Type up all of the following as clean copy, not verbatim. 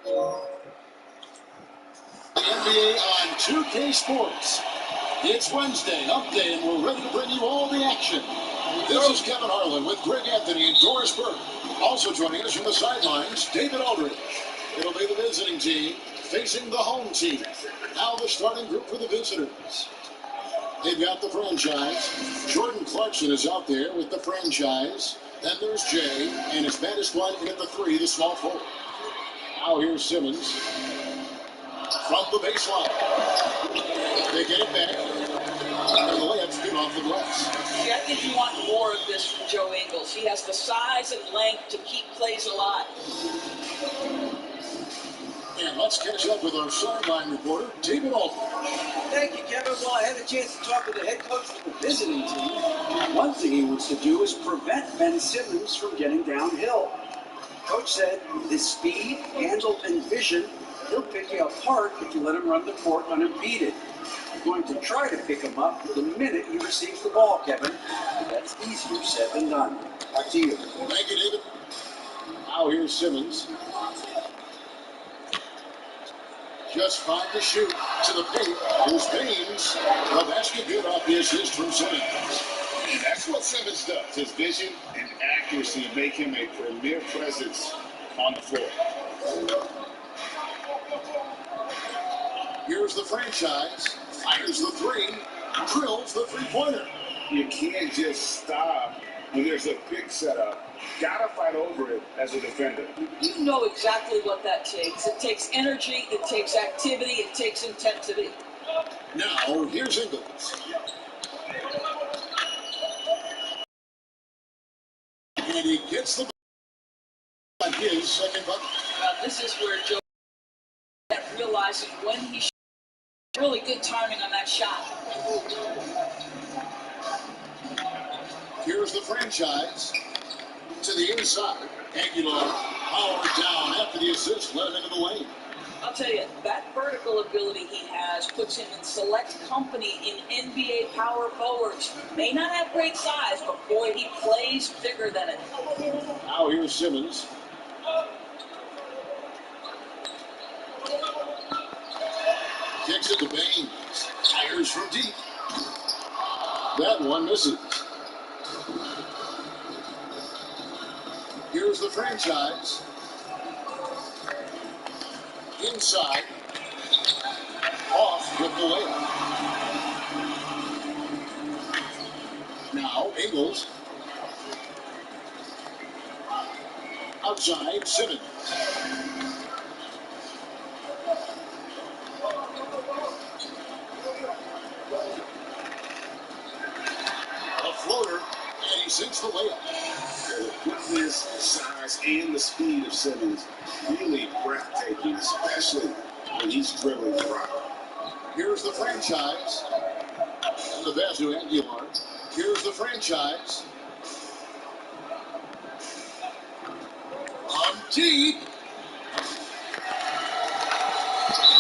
The NBA on 2K Sports. It's Wednesday, update, and we're ready to bring you all the action. This is Kevin Harlan with Greg Anthony and Doris Burke. Also joining us from the sidelines, David Aldridge. It'll be the visiting team facing the home team. Now the starting group for the visitors. They've got the franchise. Jordan Clarkson is out there with the franchise. Then there's Jay, and his baddest one in at the 3, the small forward. Now here's Simmons from the baseline. They get it back, and the layup's good off the glass. See, I think you want more of this from Joe Ingles. He has the size and length to keep plays alive. And let's catch up with our sideline reporter, David Aldridge. Thank you, Kevin. Well, I had a chance to talk with the head coach of the visiting team. One thing he wants to do is prevent Ben Simmons from getting downhill. Coach said his speed, handle, and vision, he'll pick you apart if you let him run the court unimpeded. You're going to try to pick him up the minute he receives the ball, Kevin. That's easier said than done. Back to you. Thank you, David. Now here's Simmons. Just 5 to shoot to the paint. Here's Baines. The basket good off the assist from Simmons. And that's what Simmons does. His vision and accuracy make him a premier presence on the floor. Here's the franchise. Fires the 3. Drills the 3-pointer. You can't just stop when there's a big setup. Gotta fight over it as a defender. You know exactly what that takes. It takes energy, it takes activity, it takes intensity. Now, here's Ingles. And he gets the ball on his second bucket. Now, this is where Joe realizing when he shot. Really good timing on that shot. Here's the franchise. To the inside. Aguilar powered down after the assist, led him into the lane. I'll tell you, that vertical ability he has puts him in select company in NBA power forwards. May not have great size, but boy, he plays bigger than it. Now here's Simmons. Kicks it to Baines. Fires from deep. That one misses. Here's the franchise. Inside. Off with the layup. Now Ingles. Outside Simmons. A floater, and he sinks the layup. The quickness, size, and the speed of Simmons really breathtaking, especially when he's dribbling the rock. Here's the franchise. And the pass to Aguilar. Here's the franchise. On deep.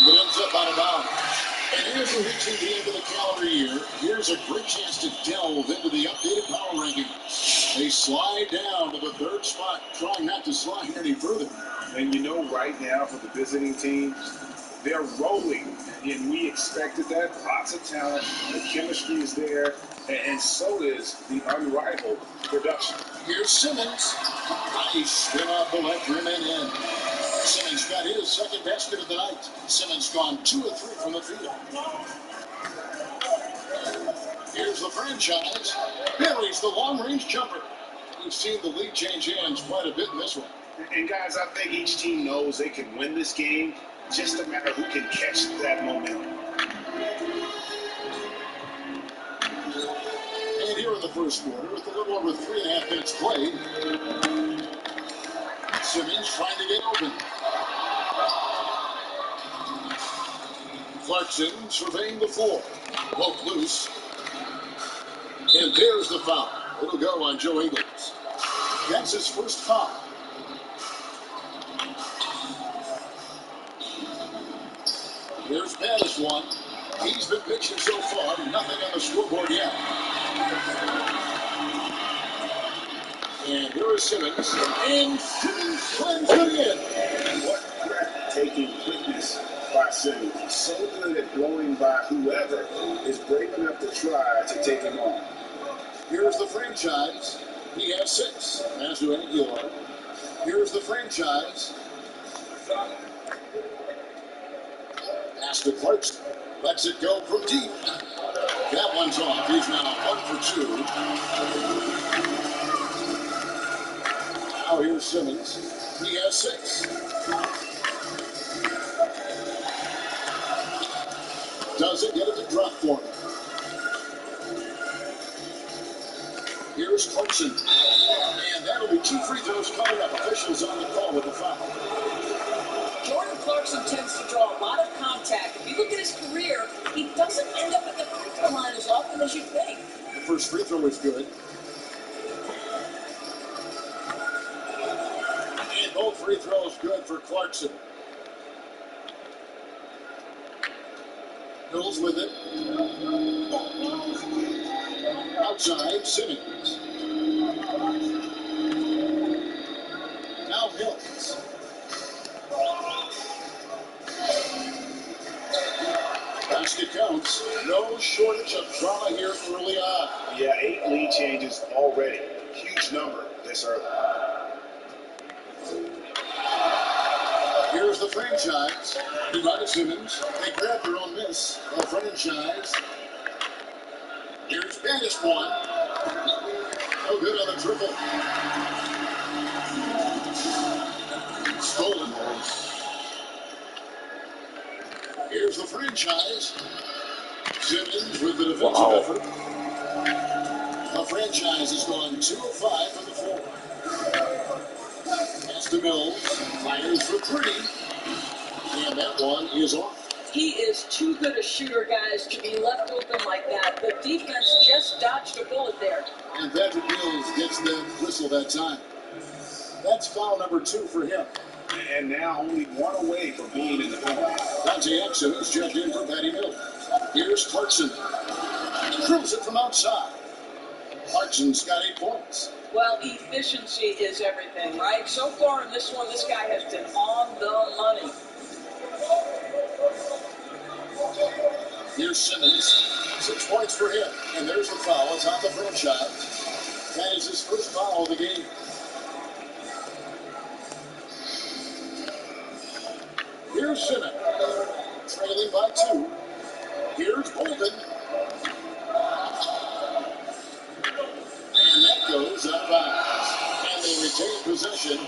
But ends up out of bounds. And as we're reaching the end of the calendar year, here's a great chance to delve into the updated power rankings. They slide down to the 3rd spot, trying not to slide any further. And you know, right now for the visiting team, they're rolling, and we expected that. Lots of talent, the chemistry is there, and so is the unrivaled production. Here's Simmons. Nice spin off the left rim and in. Simmons got his second basket of the night. Simmons gone 2 of 3 from the field. Here's the franchise. Buries the long-range jumper. We've seen the lead change hands quite a bit in this one. And guys, I think each team knows they can win this game. Just a matter who can catch that momentum. And here in the first quarter, with a little over 3.5 minutes played, Simmons trying to get open. Clarkson surveying the floor. Poke loose. And there's the foul. It'll go on Joe Ingles. That's his first foul. Here's Baddest one. He's been pitching so far. Nothing on the scoreboard yet. And here is Simmons. And Simmons slams it in. What playmaking quickness by Simmons. He's so good at blowing by whoever is brave enough to try to take him on. Here's the franchise. He has 6, as do Aguilar. Here's the franchise. Pass to Clarkson. Lets it go from deep. That one's off. He's now 1 for 2. Now here's Simmons. He has 6. Doesn't get it to drop for him. Here's Clarkson. And that'll be 2 free throws coming up. Officials on the call with the foul. Jordan Clarkson tends to draw a lot of contact. If you look at his career, he doesn't end up at the free throw line as often as you'd think. The first free throw is good. And both free throws good for Clarkson. Mills with it. Outside, Simmons. Now Mills. Basket counts. No shortage of drama here early on. Yeah, 8 lead changes already. Huge number this early. Here's the franchise. Divided Simmons. They grab their own miss. The franchise. Here's Spanish one. No good on the triple. Stolen. Here's the franchise. Simmons with the defensive effort. The franchise has gone 2 of 5 from the floor. Pass to Mills. Fires for 3. And that one is off. He is too good a shooter, guys, to be left open like that. The defense just dodged a bullet there. And Patrick Mills gets the whistle that time. That's foul number 2 for him. And now only 1 away from being in the penalty. Dante Exum is checked in for Patty Mills. Here's Clarkson. Drills it from outside. Clarkson's got 8 points. Well, efficiency is everything, right? So far in this one, this guy has been on the money. Here's Simmons. 6 points for him. And there's the foul. It's on the franchise. That is his first foul of the game. Here's Simmons. Trailing by 2. Here's Bolden. And that goes out of bounds. And they retain possession.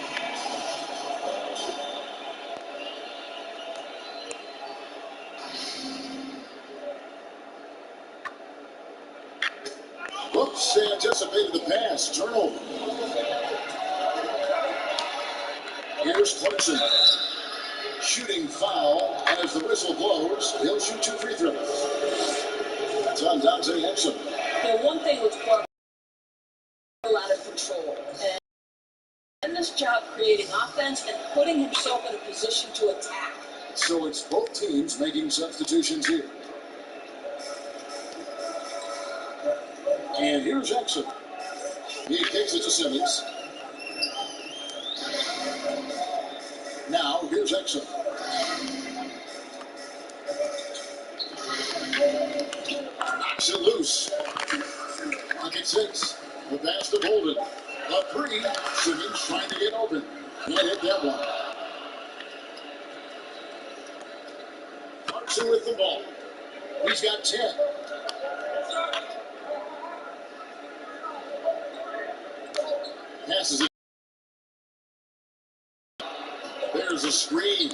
Whoops, they anticipated the pass. Turnover. Here's Clarkson. Shooting foul as the whistle blows. He'll shoot 2 free throws. That's on Dante Exum. The one thing with Clark, out of control. And this job creating offense and putting himself in a position to attack. So it's both teams making substitutions here. And here's Exum. He kicks it to Simmons. Now, here's Exum. Knocks it loose. Pocket 6. The pass to Bolden. A 3. Simmons trying to get open. Can't hit that one. Clarkson with the ball. He's got 10. Passes it. There's a screen.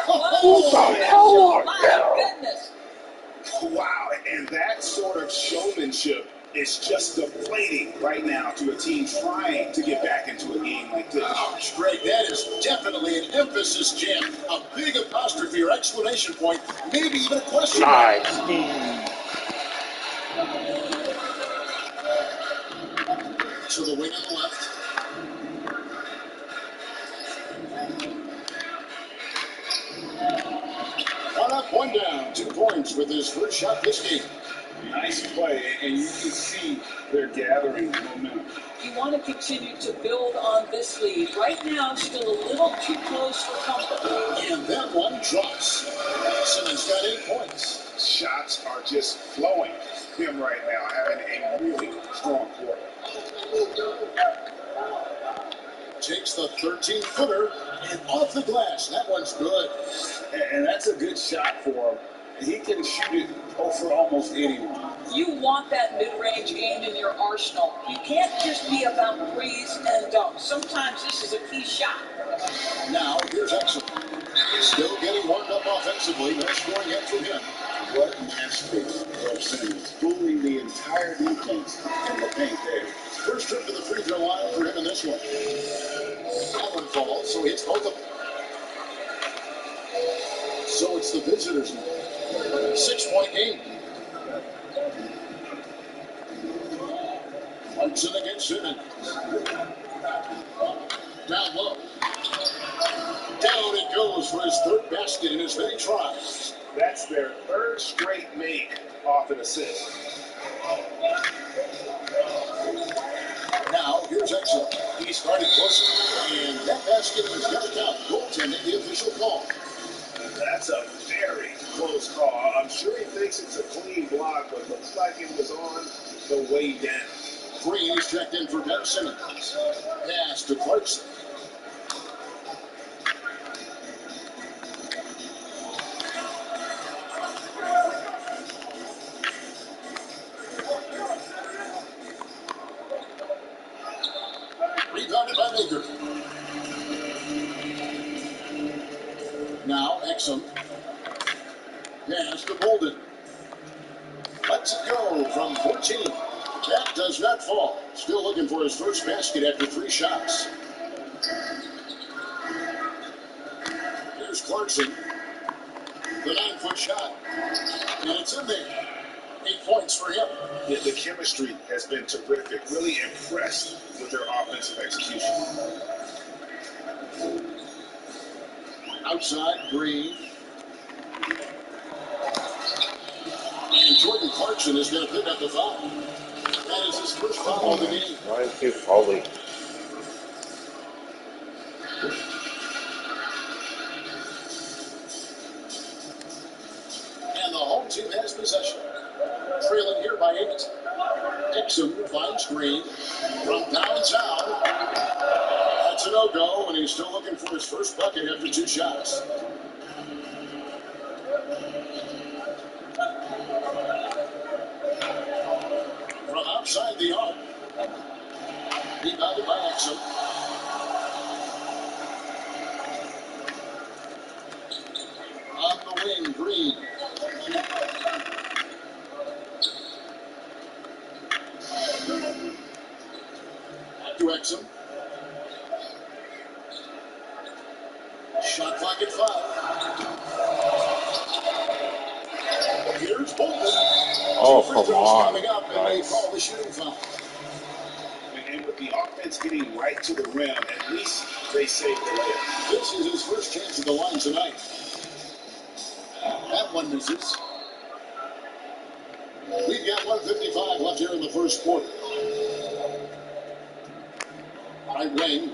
What the hell? My goodness. Wow, and that sort of showmanship is just deflating right now to a team trying to get back into a game like this. Ouch, Greg, that is definitely an emphasis jam. A big apostrophe or exclamation point, maybe even a question mark. To the wing on the left. One up, one down. 2 points with his first shot this game. Nice play, and you can see They're gathering momentum. You want to continue to build on this lead. Right now, still a little too close for comfort. And that one drops. Simmons got 8 points. Shots are just flowing. Him right now having a really strong quarter. Takes the 13-footer and off the glass. That one's good. And that's a good shot for him. He can shoot it over almost anyone. You want that mid-range game in your arsenal. You can't just be about threes and dunks. Sometimes this is a key shot. Now, here's Exum. Still getting warmed up offensively. No scoring yet from him. What mastery of Simmons, fooling the entire defense in the paint there. First trip to the free throw line for him in this one. That one falls, so he hits both of them. So it's the visitors now. 6-point game. Hudson against Simmons. Down low. Down it goes for his third basket in as many tries. That's their third straight make off an assist. Now, here's Exum. He started closer, and that basket has got to count. Goaltending, the official call. That's a very close call. I'm sure he thinks it's a clean block, but looks like it was on the way down. Green is checked in for Ben Simmons. Pass to Clarkson. Rebounded by Baker. Now, Exum. Pass to Bolden. Lets it go from 14. That does not fall. Still looking for his first basket after 3 shots. Here's Clarkson. The 9-foot shot. And it's in there. 8 points for him. Yeah, the chemistry has been terrific. Really impressed with their offensive execution. Outside, Green. And Jordan Clarkson is going to pick up the foul. That is his first foul of the game. Why is he fouling? And the home team has possession. Trailing here by 8. Exum finds Green from downtown. That's a no-go, and he's still looking for his first bucket after 2 shots. From outside the arc. Rebounded by Exum. On the wing, Green. To Exum. Shot clock at 5. Here's Bolden. Oh, 2 free come throws on. coming up, and they Nice. call the shooting foul. And with the offense getting right to the rim, at least they saved the layup. This is his first chance at the line tonight. That one misses. We've got 1:55 left here in the first quarter. Right wing.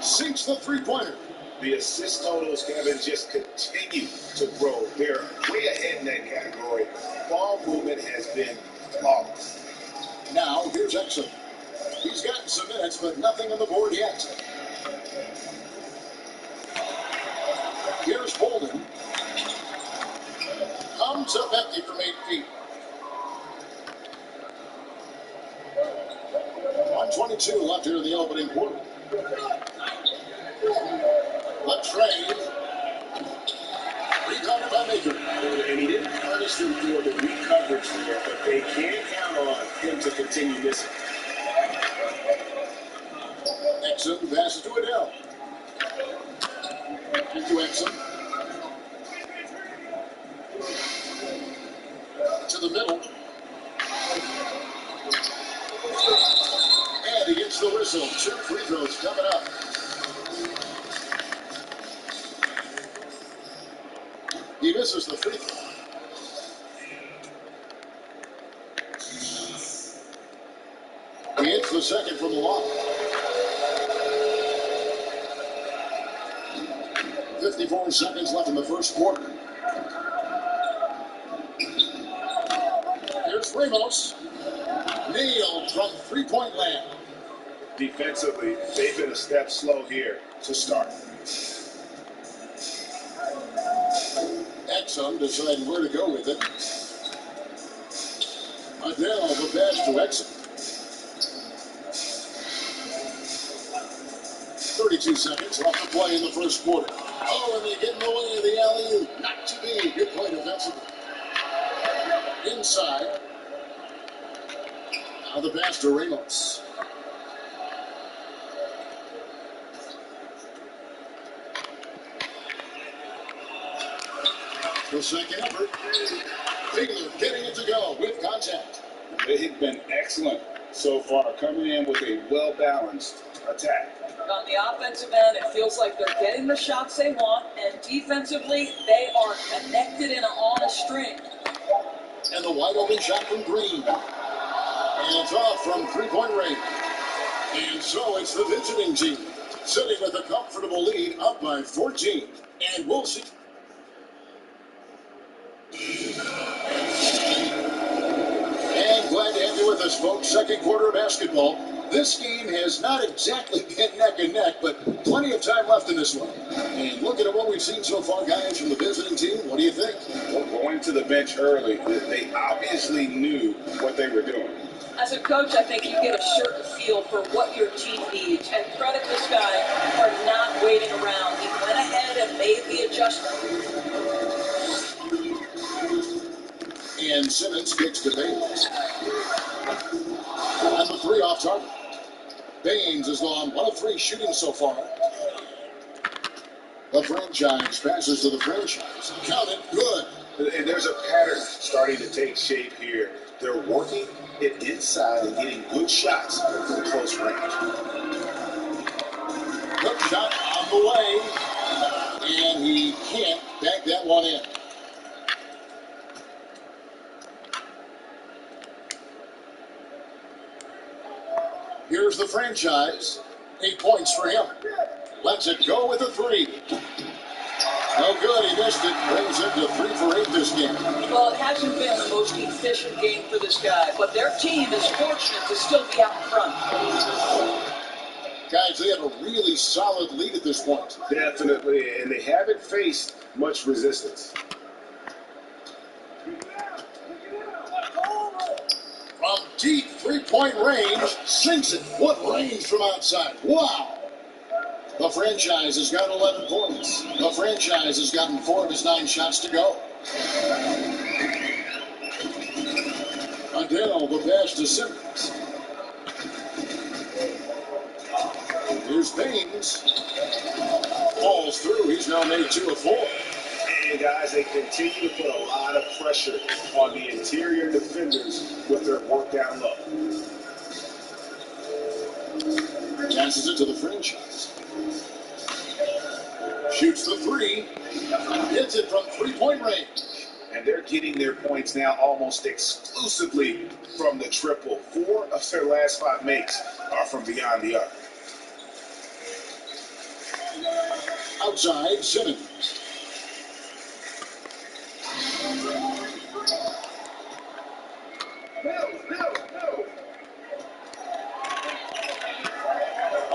Sinks the three-pointer. The assist totals, Kevin, just continue to grow. They're way ahead in that category. Ball movement has been flawless. Now, here's Exum. He's gotten some minutes, but nothing on the board yet. Here's Bolden. Comes up empty from 8 feet. 1:22 left here in the opening quarter. The trade. Rebounded by Baker. And he didn't punish them for the weak coverage there, but they can't count on him to continue missing. Exum passes to Adele. Into Exum. To the middle. And he gets the whistle. 2 free throws coming up. He misses the free throw. second from the line. 54 seconds left in the first quarter. Here's Ramos. Nailed from three-point land. Defensively, they've been a step slow here to start. Exum deciding where to go with it. Adele, the pass to Exum. 32 seconds left to play in the first quarter. Oh, and they get in the way of the alley-oop. Not to be. Good play defensively. Inside. Now the pass to Ramos. The second effort. Bigler getting it to go with contact. They've been excellent so far, coming in with a well-balanced attack. On the offensive end, it feels like they're getting the shots they want, and defensively, they are connected and on a string. And the wide open shot from Green. And it's off from three-point range. And so it's the visiting team sitting with a comfortable lead up by 14. And we'll see. And glad to have you with us, folks. Second quarter of basketball. This game has not exactly been neck and neck, but plenty of time left in this one. And looking at what we've seen so far, guys, from the visiting team, what do you think? Well, going to the bench early, they obviously knew what they were doing. As a coach, I think you get a certain feel for what your team needs. And credit this guy for not waiting around. He went ahead and made the adjustment. And Simmons kicks to Baines. And the three off target. Baines has gone 1 of 3 shooting so far. The franchise passes to the franchise. Counted good. And there's a pattern starting to take shape here. They're working it inside and getting good shots from close range. Good shot on the way. And he can't back that one in. Here's the franchise. 8 points for him. Lets it go with a 3. No good. He missed it. Brings him to 3 for 8 this game. Well, it hasn't been the most efficient game for this guy, but their team is fortunate to still be out in front. Guys, they have a really solid lead at this point. Definitely, and they haven't faced much resistance. From deep three-point range, sinks it. What range from outside? Wow. The franchise has got 11 points. The franchise has gotten 4 of his 9 shots to go. Adele, the pass to Simmons. Here's Baines. Falls through. He's now made 2 of 4. And guys, they continue to put a lot of pressure on the interior defenders with their work down low. Passes it to the franchise. Shoots the 3. Hits it from three-point range. And they're getting their points now almost exclusively from the triple. 4 of their last 5 makes are from beyond the arc. Outside, Simmons.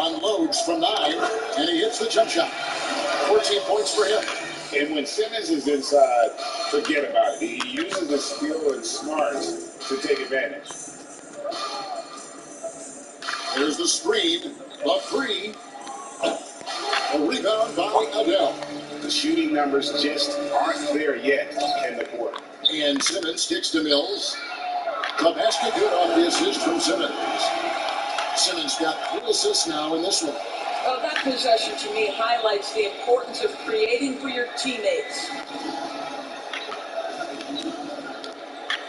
Unloads from 9, and he hits the jump shot. 14 points for him. And when Simmons is inside, forget about it. He uses his skill and smarts to take advantage. There's the screen. The 3. A rebound by Adele. The shooting numbers just aren't there yet in the quarter. And Simmons kicks to Mills. The basket good off the assist from Simmons. Simmons got 3 assists now in this one. Well, that possession to me highlights the importance of creating for your teammates.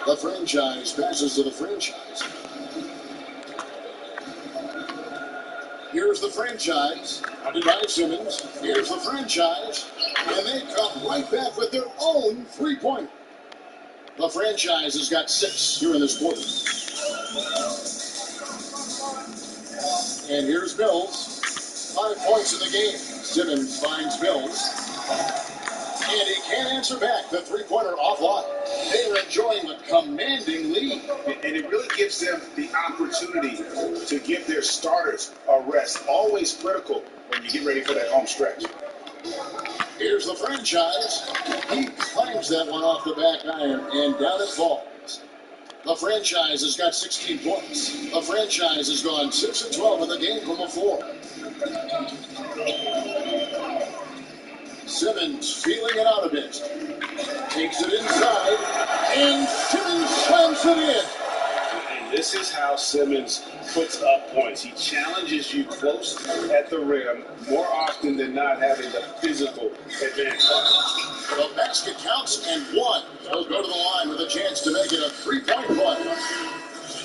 The franchise passes to the franchise. Here's the franchise. Hunted by Simmons. Here's the franchise. And they come right back with their own 3-point. The franchise has got 6 here in this quarter. And here's Mills. 5 points in the game. Simmons finds Mills. And he can't answer back. The three-pointer offline. They are enjoying a commanding lead. And it really gives them the opportunity to give their starters a rest. Always critical when you get ready for that home stretch. Here's the franchise. He claims that one off the back iron, and down it falls. The franchise has got 16 points. The franchise has gone 6 and 12 in the game from the floor. Simmons feeling it out a bit. Takes it inside, and Simmons slams it in. And this is how Simmons puts up points. He challenges you close at the rim more often than not, having the physical advantage. The basket counts and one. He'll go to the line with a chance to make it a three-point play.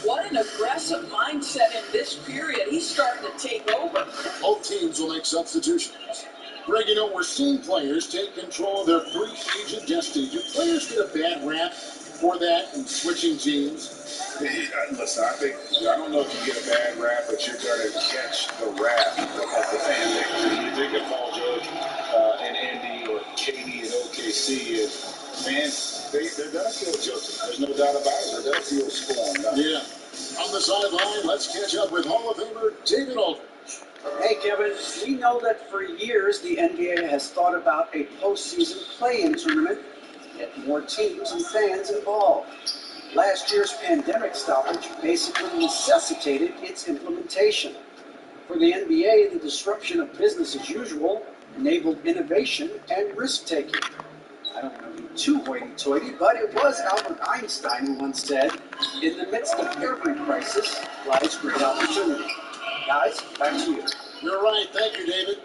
What an aggressive mindset in this period. He's starting to take over. Both teams will make substitutions. Greg, you know, we're seeing players take control of their free agent destiny. Do players get a bad rap for that and switching teams? Listen, I don't know if you get a bad rap, but you're going to catch the wrath of the fan base. You think of Paul George and Andy or Katie and OKC, and fans, they're going to feel guilty. There's no doubt about it. They're going to feel scorned. Yeah. On the sideline, let's catch up with Hall of Famer David Aldridge. Hey, Kevin, we know that for years the NBA has thought about a postseason play-in tournament to get more teams and fans involved. Last year's pandemic stoppage basically necessitated its implementation. For the NBA, the disruption of business as usual enabled innovation and risk-taking. I don't want to be too hoity-toity, but it was Albert Einstein who once said, "In the midst of every crisis lies great opportunity." Guys, back to you. You're right. Thank you, David.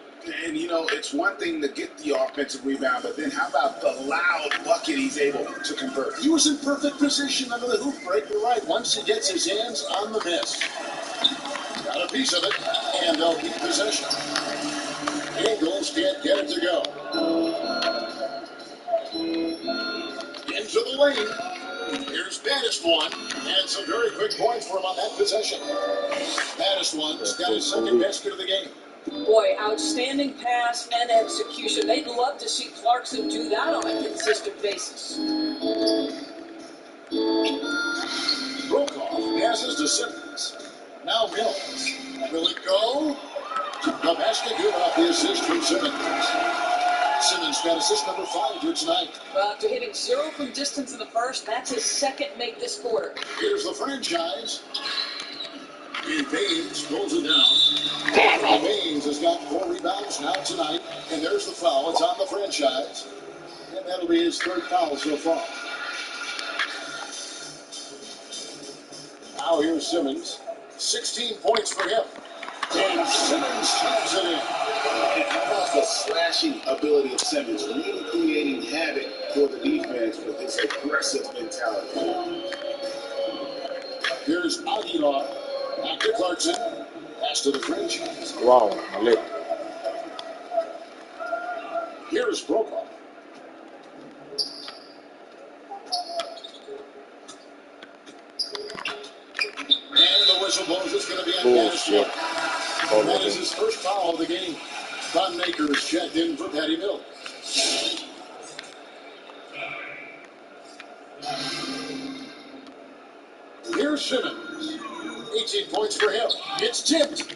And, you know, it's one thing to get the offensive rebound, but then how about the loud bucket he's able to convert? He was in perfect position under the hoop break. You're right. Once he gets his hands on the miss. Got a piece of it, and they'll keep possession. Ingles can't get it to go. Into the lane. Here's baddest one, and some very quick points for him on that possession. Baddest one's got his second basket of the game. Boy, outstanding pass and execution. They'd love to see Clarkson do that on a consistent basis. Brokoff passes to Simmons. Now Mills. Will it go? The basket good off the assist from Simmons. Simmons got assist number 5 here tonight. After hitting 0 from distance in the first, that's his second make this quarter. Here's the franchise. And Baines pulls it down. Baines has got 4 rebounds now tonight. And there's the foul. It's on the franchise. And that'll be his 3rd foul so far. Now here's Simmons. 16 points for him. And Simmons slams it in. And how about the slashing ability of Simmons, really creating havoc for the defense with his aggressive mentality. Here's Aguilar. Back to Clarkson. Pass to the franchise. Wow, lit. Here's Brokoff. And the whistle blows. It's going to be on Bullshit. That is his first foul of the game. Von Akers checked in for Patty Mills. Here's Simmons. 18 points for him. It's tipped.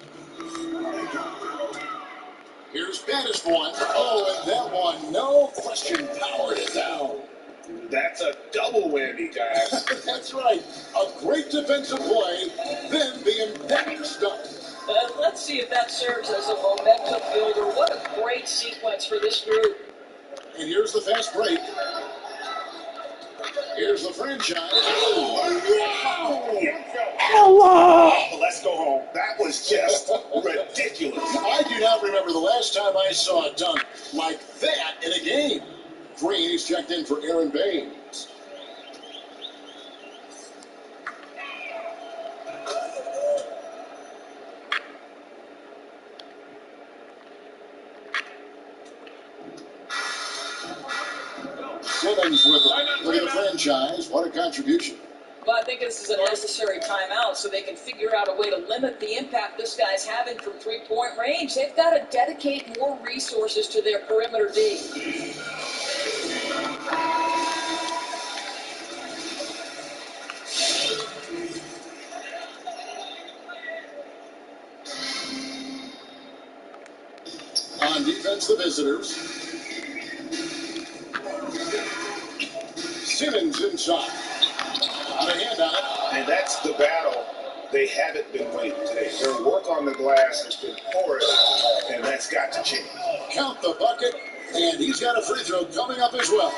Here's baddest one. Oh, and that one, no question, powered it down. That's a double whammy, guys. That's right. A great defensive play, then the impact stuff. Let's see if that serves as a momentum builder. What a great sequence for this group. And here's the fast break. Here's the franchise. Oh, let's go home. That was just ridiculous. I do not remember the last time I saw a dunk like that in a game. Green is checked in for Aaron Baines. Simmons with it. Look at the franchise. What a contribution. Well, I think this is a necessary timeout so they can figure out a way to limit the impact this guy's having from three-point range. They've got to dedicate more resources to their perimeter D. On defense, the visitors. Simmons inside. Got a hand on it. And that's the battle they haven't been winning today. Their work on the glass has been porous, and that's got to change. Count the bucket, and he's got a free throw coming up as well.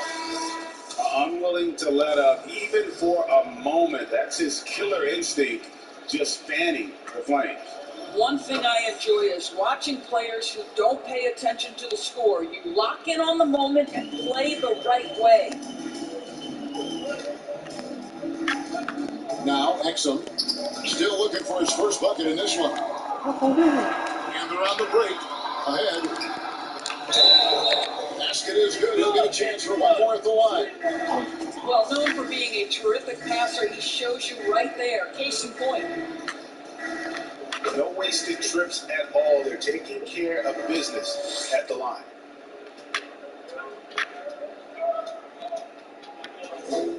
Unwilling to let up, even for a moment. That's his killer instinct, just fanning the flames. One thing I enjoy is watching players who don't pay attention to the score. You lock in on the moment and play the right way. Now, Exum still looking for his first bucket in this one. And they're on the break. Ahead. Basket is good. He'll get a chance for one more at the line. Well, known for being a terrific passer, he shows you right there. Case in point. No wasted trips at all. They're taking care of business at the line.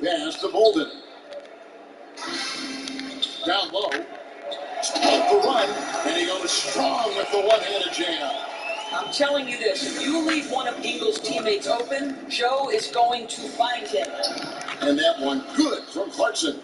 Pass to Bolden. Down low. Off the run. And he goes strong with the one-handed jam. I'm telling you this, if you leave one of Eagles' teammates open, Joe is going to find him. And that one good from Clarkson.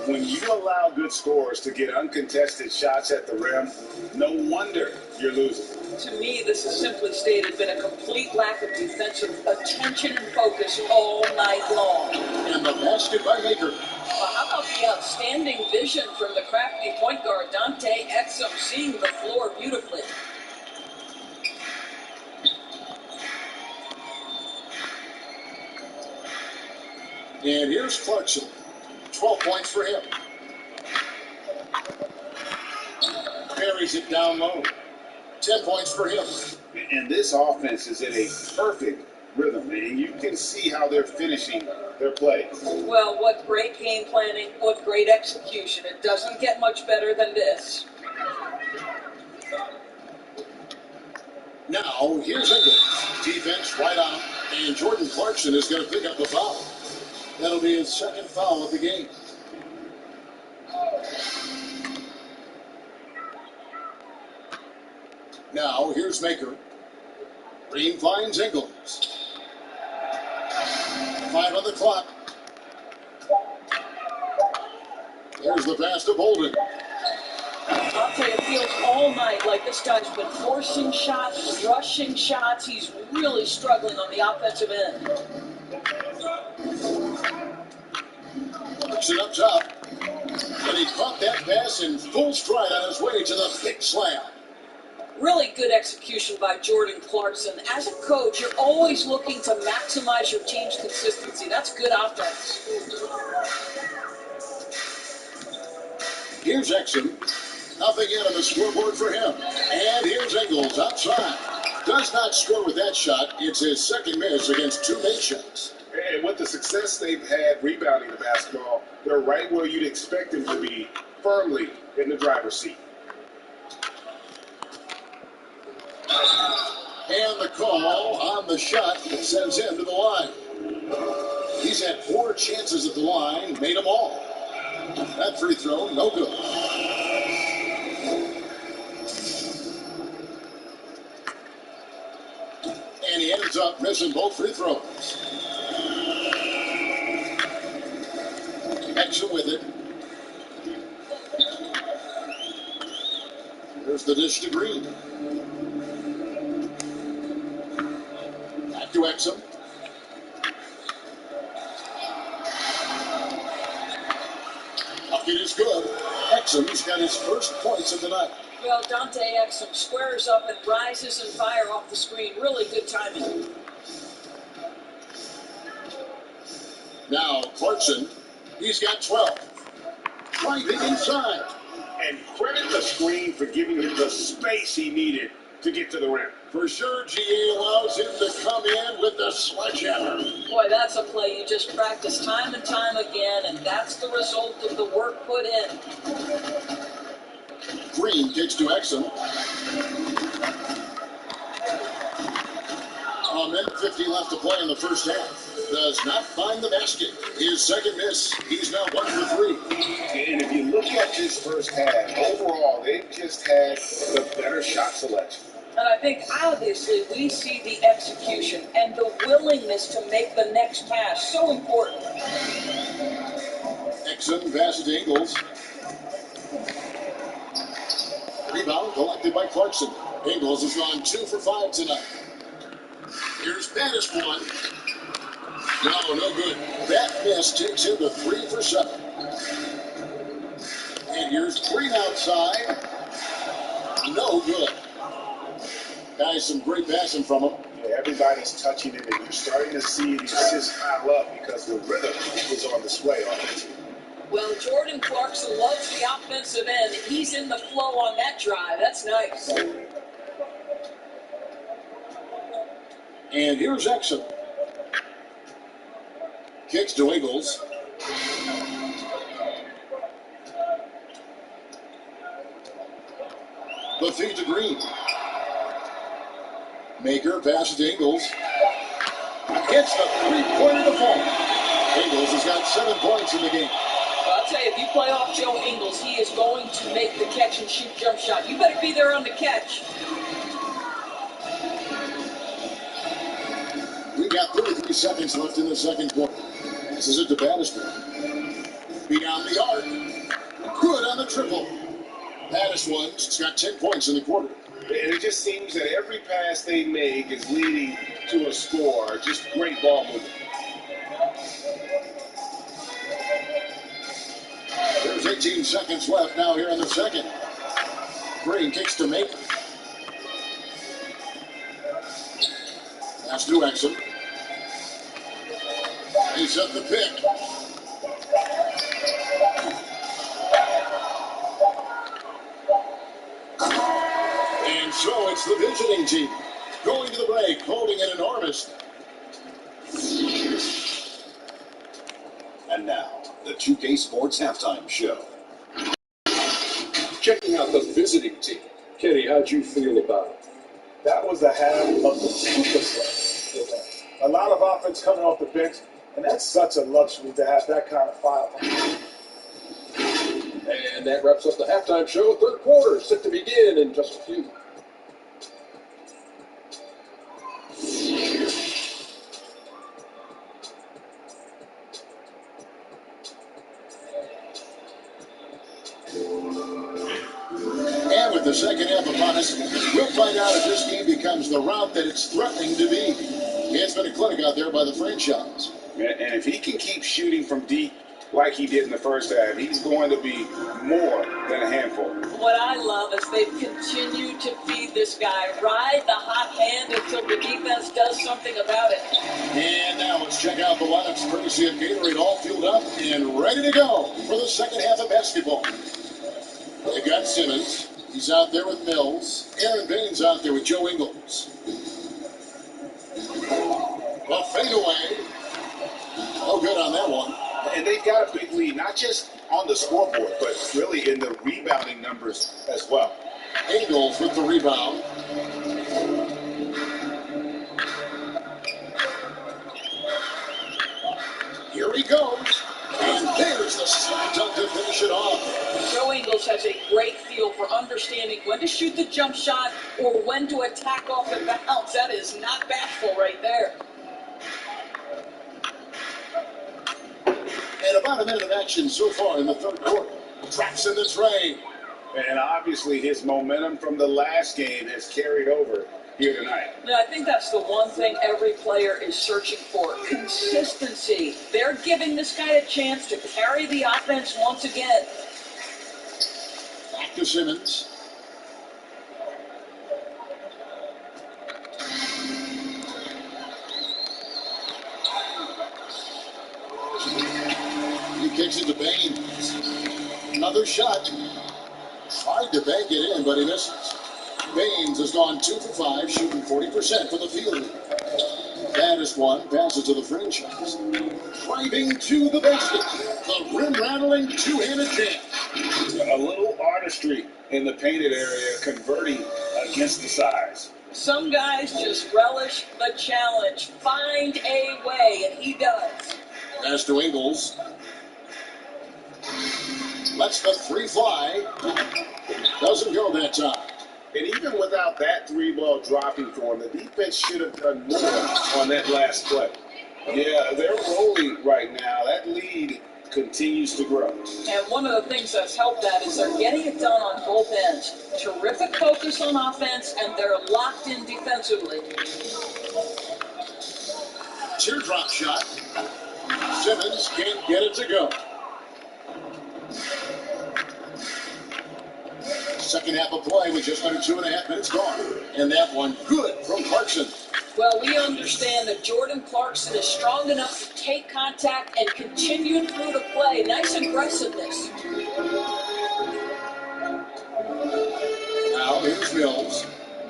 When you allow good scorers to get uncontested shots at the rim, no wonder you're losing. To me, this has simply stated been a complete lack of defensive attention and focus all night long. And the basket by Maker. Well, how about the outstanding vision from the crafty point guard, Dante Exum, seeing the floor beautifully. And here's Clarkson. 12 points for him. Carries it down low. 10 points for him. And this offense is in a perfect rhythm, and you can see how they're finishing their play. Well, what great game planning, what great execution. It doesn't get much better than this. Now, here's Ingles. Defense right on him. And Jordan Clarkson is going to pick up the foul. That'll be his second foul of the game. Now, here's Maker. Green finds Ingles. 5 on the clock. There's the pass to Bolden. I'll tell you, it feels all night like this guy's been forcing shots, rushing shots. He's really struggling on the offensive end. Puts it up top. And he caught that pass in full stride on his way to the big slam. Really good execution by Jordan Clarkson. As a coach, you're always looking to maximize your team's consistency. That's good offense. Here's Exum. Nothing yet on the scoreboard for him. And here's Ingles outside. Does not score with that shot. It's his second miss against two made shots. And with the success they've had rebounding the basketball, they're right where you'd expect them to be, firmly in the driver's seat. And the call on the shot that sends him to the line. He's had 4 chances at the line, made them all. That free throw, no good. And he ends up missing both free throws. Exum with it. There's the dish to Green. Back to Exum. Bucket is good. Exum's got his first points of the night. Well, Dante Exum squares up and rises and fire off the screen. Really good timing. Now Clarkson, he's got 12. Driving inside. And credit the screen for giving him the space he needed to get to the rim. For sure, GA allows him to come in with the sledgehammer. Boy, that's a play you just practice time and time again, and that's the result of the work put in. Green kicks to Exum. A minute 50 left to play in the first half. Does not find the basket. His second miss. He's now 1 for 3. And if you look at this first half, overall, they've just had the better shot selection. And I think, obviously, we see the execution and the willingness to make the next pass so important. Exum passes to Ingles. Rebound collected by Clarkson. Ingles has gone 2 for 5 tonight. Here's Battis one. No good. That miss takes him to 3 for 7. And here's Green outside. No good. Guys, some great passing from him. Yeah, everybody's touching it, and you're starting to see the assists pile up because the rhythm is on display offensively. Well, Jordan Clarkson loves the offensive end. He's in the flow on that drive. That's nice. And here's Exum. Kicks to Ingles. The feed to Green. Maker passes to Ingles. Gets the three-pointer to fall. Ingles has got 7 points in the game. Well, I'll tell you, if you play off Joe Ingles, he is going to make the catch and shoot jump shot. You better be there on the catch. We've got 33 seconds left in the second quarter. This is it to Battis. Beyond the arc. Good on the triple. Battis has got 10 points in the quarter. And it just seems that every pass they make is leading to a score. Just great ball movement. There's 18 seconds left now here in the second. Green kicks to Maker. Pass to Exum. He's up the pick. And so it's the visiting team going to the break, holding it enormous. And now, the 2K Sports Halftime Show. Checking out the visiting team. Kenny, how'd you feel about it? That was the half of the super play. A lot of offense coming off the bench, and that's such a luxury to have that kind of firepower. And that wraps up the halftime show. Third quarter set to begin in just a few. And with the second half upon us, we'll find out if this game becomes the route that it's threatening to be. It's been a clinic out there by the franchise. And if he can keep shooting from deep like he did in the first half, he's going to be more than a handful. What I love is they've continued to feed this guy, ride the hot hand until the defense does something about it. And now let's check out the lineups courtesy of Gatorade, all fueled up and ready to go for the second half of basketball. They've got Simmons. He's out there with Mills. Aaron Baines out there with Joe Ingles. A fadeaway. Oh, good on that one. And they've got a big lead, not just on the scoreboard, but really in the rebounding numbers as well. Ingles with the rebound. Here he goes. And there's the slam dunk to finish it off. Joe Ingles has a great feel for understanding when to shoot the jump shot or when to attack off the bounce. That is not bashful right there. And about a minute of action so far in the third quarter. Traps in the tray. And obviously his momentum from the last game has carried over here tonight. Now, I think that's the one thing every player is searching for. Consistency. They're giving this guy a chance to carry the offense once again. Back to Simmons. He kicks it to Baines. Another shot. Tried to bank it in, but he misses. Baines has gone 2 for 5, shooting 40% from the field. Baddest one passes to the franchise. Driving to the basket. The rim-rattling two-handed jam. A little artistry in the painted area, converting against the size. Some guys just relish the challenge. Find a way, and he does. Pass to Ingles. Lets the three fly. Doesn't go that time. And even without that three ball dropping for him, the defense should have done more on that last play. Yeah, they're rolling right now. That lead continues to grow. And one of the things that's helped that is they're getting it done on both ends. Terrific focus on offense, and they're locked in defensively. Teardrop shot. Simmons can't get it to go. Second half of play with just under 2.5 minutes gone. And that one good from Clarkson. Well, we understand that Jordan Clarkson is strong enough to take contact and continue through the play. Nice aggressiveness. Now here's Mills.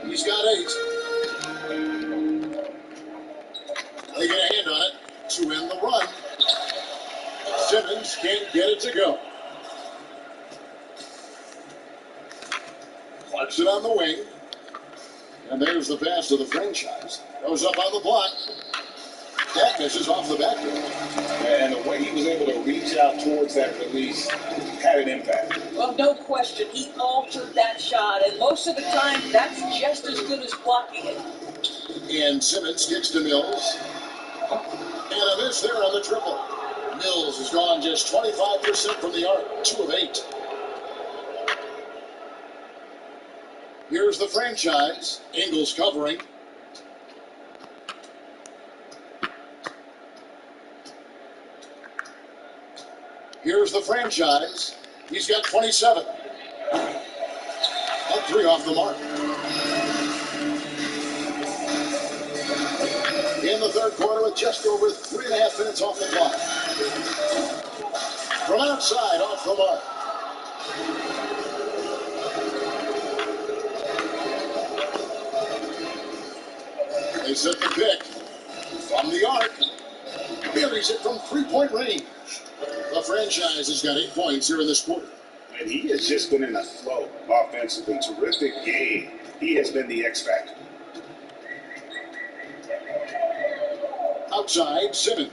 He's got 8. They get a hand on it to end the run. Simmons can't get it to go. Clarkson on the wing. And there's the pass to the franchise. Goes up on the block. That misses off the back door. And the way he was able to reach out towards that release had an impact. Well, no question. He altered that shot, and most of the time, that's just as good as blocking it. And Simmons kicks to Mills. And a miss there on the triple. Mills has gone just 25% from the arc. 2 of 8. Here's the franchise. Ingles covering. Here's the franchise. He's got 27. Up 3 off the mark. In the third quarter with just over 3.5 minutes off the clock. From outside, off the mark. They set the pick from the arc. Buries it from 3-point range. The franchise has got 8 points here in this quarter. And he has just been in a flow offensively. Terrific game. He has been the X factor. Outside, Simmons.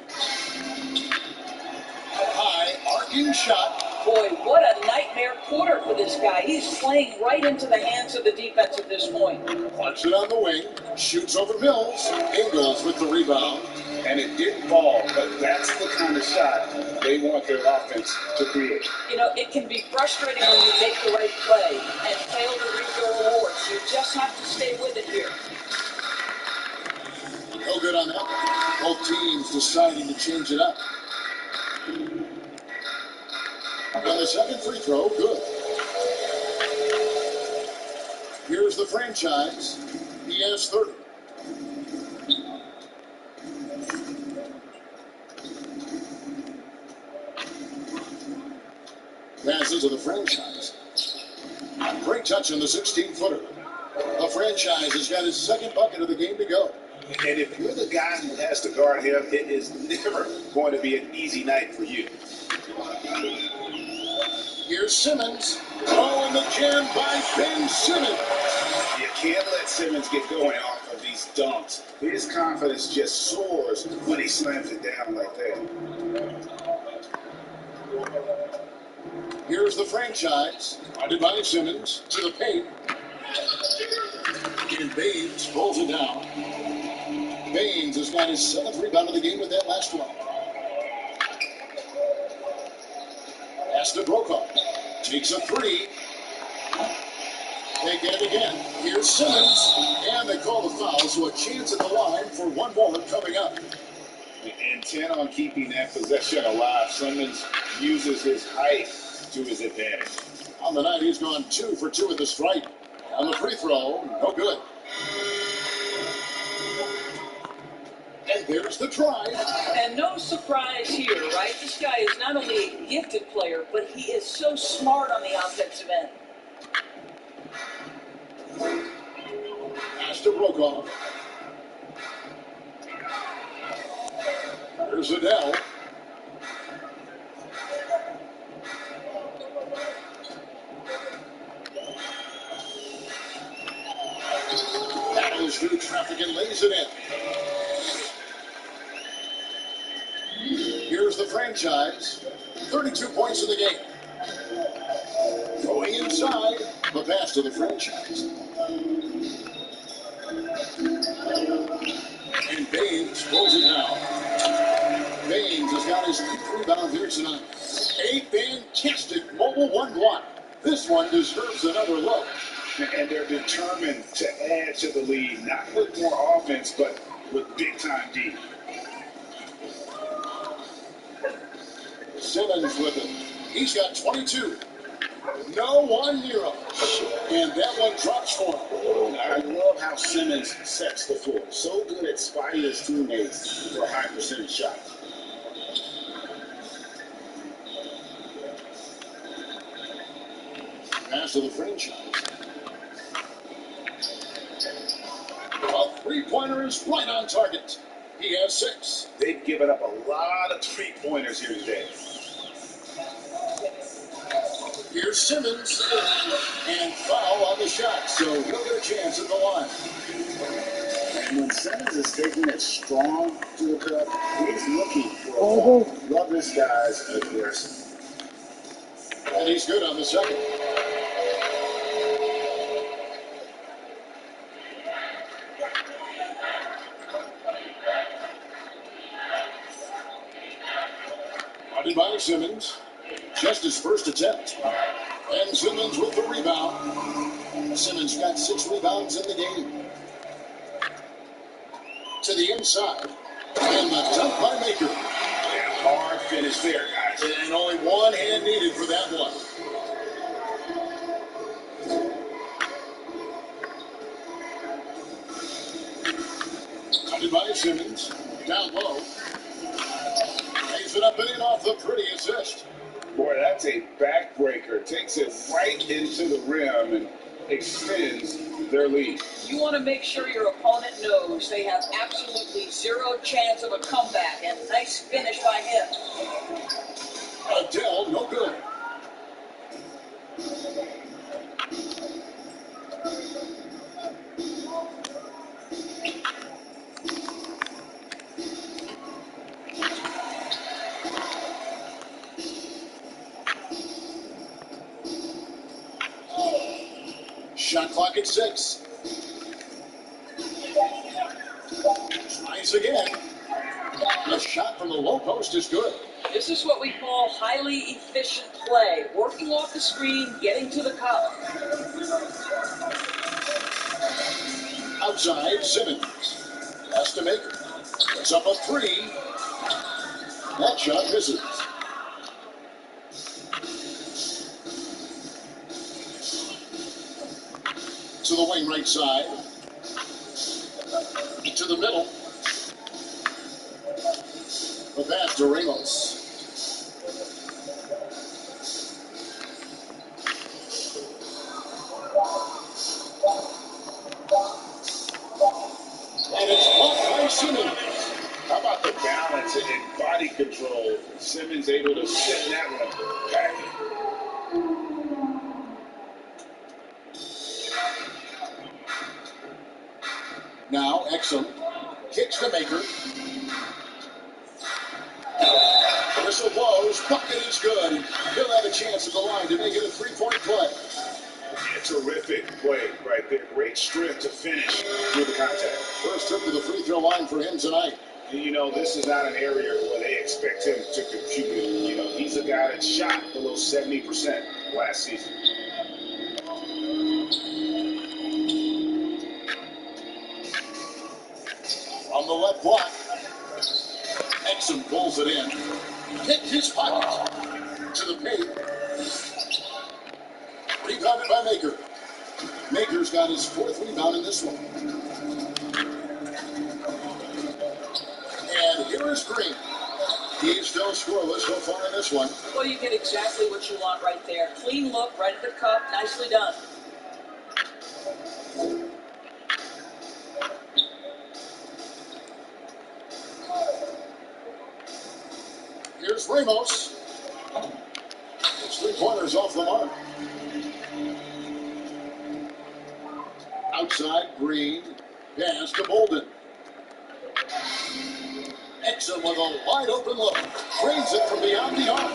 High, arcing shot. Boy, what a nightmare quarter for this guy. He's playing right into the hands of the defense at this point. Clarkson on the wing. Shoots over Mills. Ingles with the rebound. And it didn't fall, but that's the kind of shot they want their offense to create. You know, it can be frustrating when you make the right play and fail to reap the rewards. You just have to stay with it here. No good on that. Both teams deciding to change it up. And the second free throw, good. Here's the franchise. He has 30. Passes to the franchise. Great touch on the 16-footer. The franchise has got his second bucket of the game to go. And if you're the guy who has to guard him, it is never going to be an easy night for you. Here's Simmons. Oh, and the jam by Ben Simmons. You can't let Simmons get going off of these dunks. His confidence just soars when he slams it down like that. Here's the franchise. Guarded by Simmons to the paint. And Baines pulls it down. Baines has got his 7th rebound of the game with that last one. Pass to Brokaw. Takes a 3. They get it again. Here's Simmons. And they call the foul, so a chance at the line for one more coming up. Intent on keeping that possession alive. Simmons uses his height to his advantage. On the night, he's gone 2 for 2 at the stripe. On the free throw, no good. And there's the try. And no surprise here, right? This guy is not only a gifted player, but he is so smart on the offensive end. to Brokaw. Here's Adele. Battles through traffic and lays it in. Here's the franchise. 32 points in the game. Going inside. The pass to the franchise. And Baines pulls it now. Baines has got his 8th rebound here tonight. A fantastic mobile one block. This one deserves another look. And they're determined to add to the lead, not with more offense, but with big-time D. Simmons with it. He's got 22. No one near him. And that one drops for him. I love how Simmons sets the floor. So good at spotting his teammates for a high percentage shot. Pass to the franchise. A three-pointer is right on target. He has 6. They've given up a lot of three-pointers here today. Here's Simmons. And foul on the shot, so he'll get a chance at the line. And when Simmons is taking it strong to the cup, he's looking for a ball. Love this guy's aggression. And he's good on the second. Guarded by Simmons. Just his first attempt. And Simmons with the rebound. Simmons got 6 rebounds in the game. To the inside. And the dunk by Maker. Yeah, hard finish there, guys. And only one hand needed for that one. Guarded by Simmons. Down low. Lays it up and in off the pretty assist. Boy, that's a backbreaker. Takes it right into the rim and extends their lead. You want to make sure your opponent knows they have absolutely zero chance of a comeback, and nice finish by him. Adele, no good. Shot clock at 6. Tries again. The shot from the low post is good. This is what we call highly efficient play. Working off the screen, getting to the cup. Outside, Simmons. Has to make it. It's up a 3. That shot misses. To the wing right side. To the middle. The pass to Ramos. And it's blocked by Simmons. How about the balance and body control? Simmons able to send that one back in. Now, Exum kicks the Maker. Whistle blows. Bucket is good. He'll have a chance at the line to make it a 3-point play. A terrific play right there. Great strength to finish with the contact. First trip to the free throw line for him tonight. And you know, this is not an area where they expect him to contribute. You know, he's a guy that shot below 70% last season. On the left block, Exum pulls it in. Picked his pocket to the paint. Rebounded by Maker. Maker's got his 4th rebound in this one. And here is Green. He's still scoreless so far in this one. Well, you get exactly what you want right there. Clean look, right at the cup, nicely done. Here's Ramos. It's 3 pointers off the mark. Outside, Green. Pass to Bolden. Exum with a wide open look. Trains it from beyond the arc.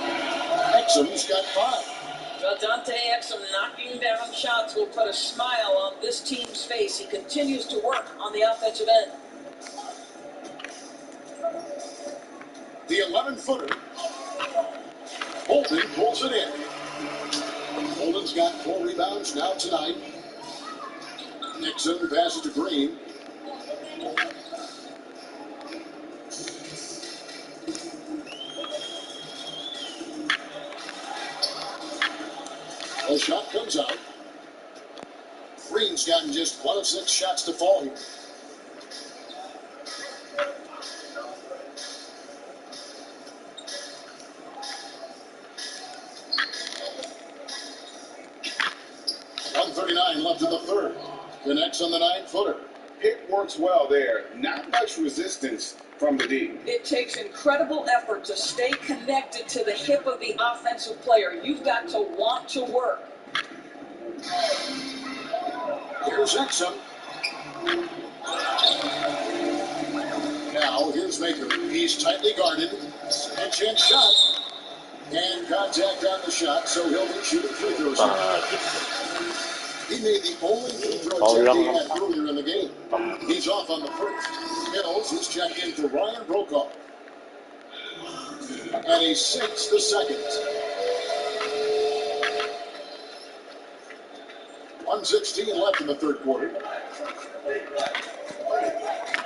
Exum's got 5. Well, Dante Exum knocking down shots will put a smile on this team's face. He continues to work on the offensive end. The 11-footer. Bolden pulls it in. Bolden's got 4 rebounds now tonight. Exum passes to Green. The shot comes out. Green's gotten just 1 of 6 shots to fall here. .139 left in the third. Connects on the 9-footer. It works well there. Not much resistance from the D. It takes incredible effort to stay connected to the hip of the offensive player. You've got to want to work. Here's Exum. Now here's Maker. He's tightly guarded. Inch shot. And contact on the shot, so he'll be shooting free throws. He made the only free throw attempt he had earlier in the game. He's off on the first. Mills is checked in for Ryan Brokaw. And he sinks the second. 1:16 left in the third quarter.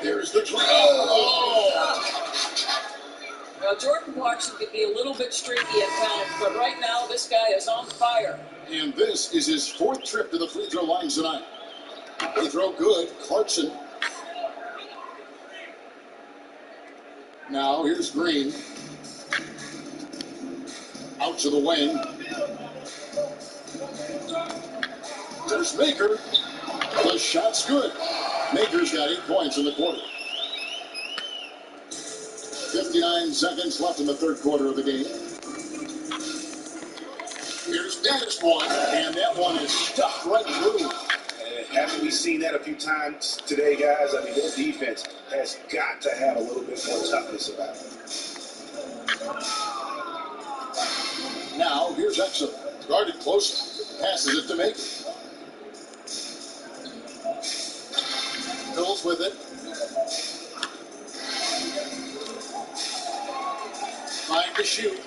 There's the try. Well, Jordan Clarkson could be a little bit streaky at times, but right now this guy is on fire. And this is his 4th trip to the free throw line tonight. Free throw good. Clarkson. Now here's Green. Out to the wing. There's Maker. The shot's good. Maker's got 8 points in the quarter. 59 seconds left in the third quarter of the game. Here's Dennis one, and that one is stuck right through. Haven't we seen that a few times today, guys? I mean, their defense has got to have a little bit more toughness about it. Now, here's Exum. Guarded close. Passes it to Maker. Mills with it. Trying to shoot.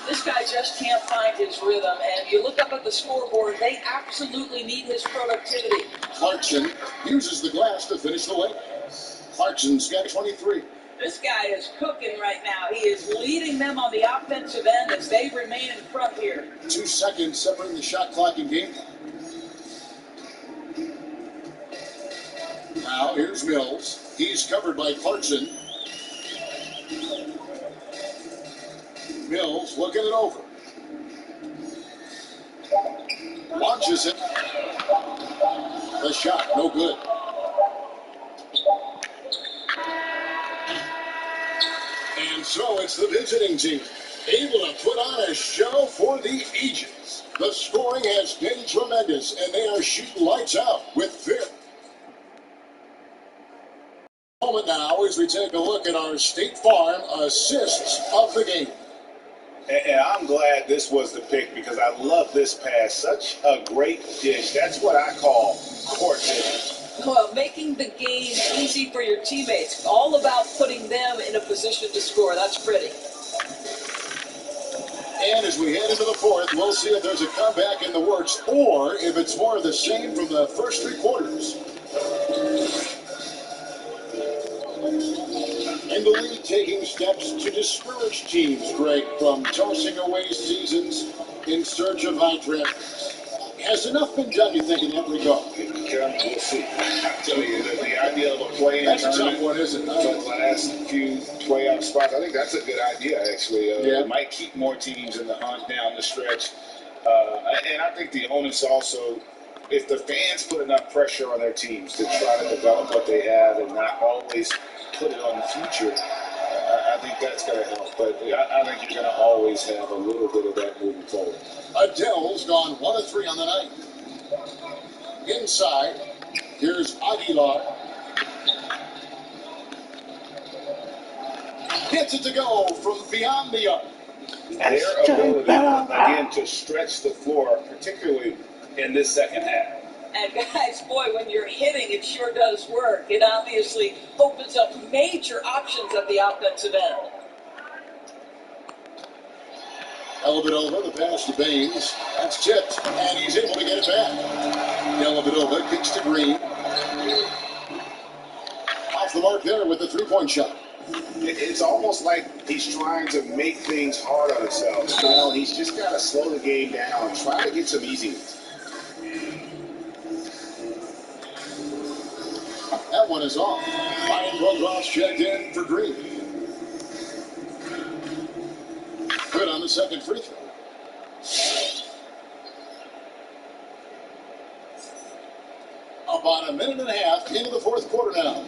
This guy just can't find his rhythm, and you look up at the scoreboard, they absolutely need his productivity. Clarkson uses the glass to finish the way. Clarkson's got 23. This guy is cooking right now. He is leading them on the offensive end as they remain in front here. 2 seconds separating the shot clock and game clock. Now here's Mills. He's covered by Clarkson. Mills looking it over. Launches it. The shot, no good. And so it's the visiting team, able to put on a show for the ages. The scoring has been tremendous, and they are shooting lights out with fifth. Moment now as we take a look at our State Farm assists of the game. And I'm glad this was the pick because I love this pass. Such a great dish. That's what I call court vision. Well, making the game easy for your teammates. All about putting them in a position to score. That's pretty. And as we head into the fourth, we'll see if there's a comeback in the works or if it's more of the same from the first 3 quarters. And the league taking steps to discourage teams, Greg, from tossing away seasons in search of high draft picks. Has enough been done, you think, in that regard? We'll see. I tell you, the idea of a play-in That's a tournament tough one, isn't it? for the last few playoff spots, I think that's a good idea, actually. It might keep more teams in the hunt down the stretch. And I think the onus also, if the fans put enough pressure on their teams to try to develop what they have and not always put it on the future, I think that's going to help. But I think you're going to always have a little bit of that moving forward. Adele's gone 1 of 3 on the night. Inside, here's Aguilar. Gets it to go from beyond the arc. Their ability, again, to stretch the floor, particularly in this second half. And guys, boy, when you're hitting, it sure does work. It obviously opens up major options at the offensive end. Dellavedova, the pass to Baines. That's tipped, and he's able to get it back. Dellavedova kicks to Green. Off the mark there with the three-point shot. It's almost like he's trying to make things hard on himself. You know, he's just got to slow the game down and try to get some easy ones. That one is off. Ryan Bogos checked in for Green. Good on the second free throw. About a minute and a half into the fourth quarter now.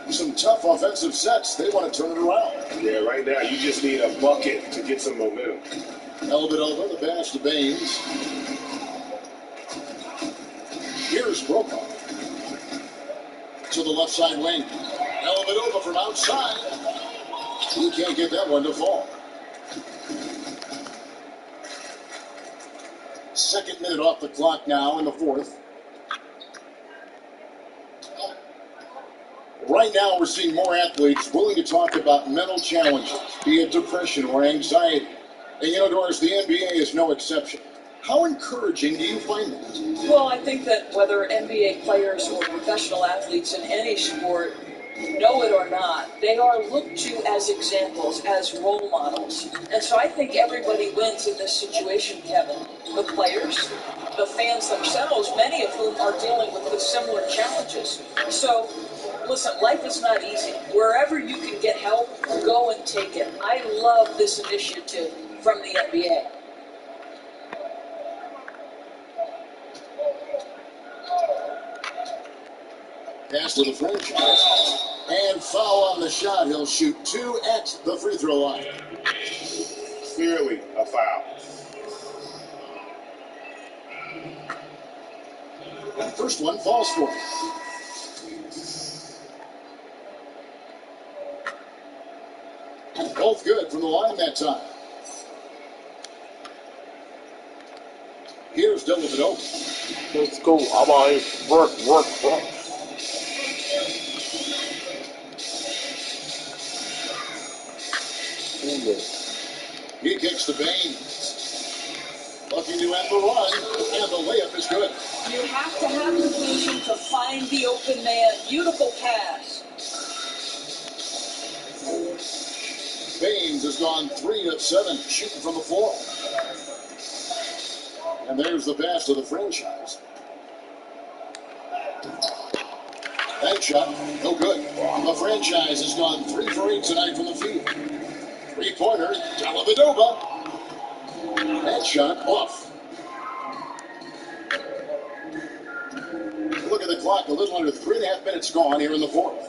Some tough offensive sets. They want to turn it around. Yeah, right now you just need a bucket to get some momentum. Dellavedova, the pass to Baines. Here's Brokaw. To the left side wing. Dellavedova from outside. He can't get that one to fall. Second minute off the clock now in the fourth. Right now we're seeing more athletes willing to talk about mental challenges, be it depression or anxiety. And you know, Doris, the NBA is no exception. How encouraging do you find that? Well, I think that whether NBA players or professional athletes in any sport know it or not, they are looked to as examples, as role models. And so I think everybody wins in this situation, Kevin. The players, the fans themselves, many of whom are dealing with similar challenges. So, listen, life is not easy. Wherever you can get help, go and take it. I love this initiative from the NBA. Pass to the franchise. And foul on the shot. He'll shoot 2 at the free throw line. Clearly a foul. And the first one falls for him. Both good from the line that time. Here's Dellavedova. Let's go. I'm on work. He kicks the Baines. Looking to end the run, and the layup is good. You have to have the vision to find the open man. Beautiful pass. Baines has gone 3 of 7 shooting from the floor. And there's the pass to the franchise. That shot, no good. The franchise has gone 3 for 8 tonight from the field. Three-pointer, Dellavedova. That shot off. Look at the clock, a little under 3.5 minutes gone here in the fourth.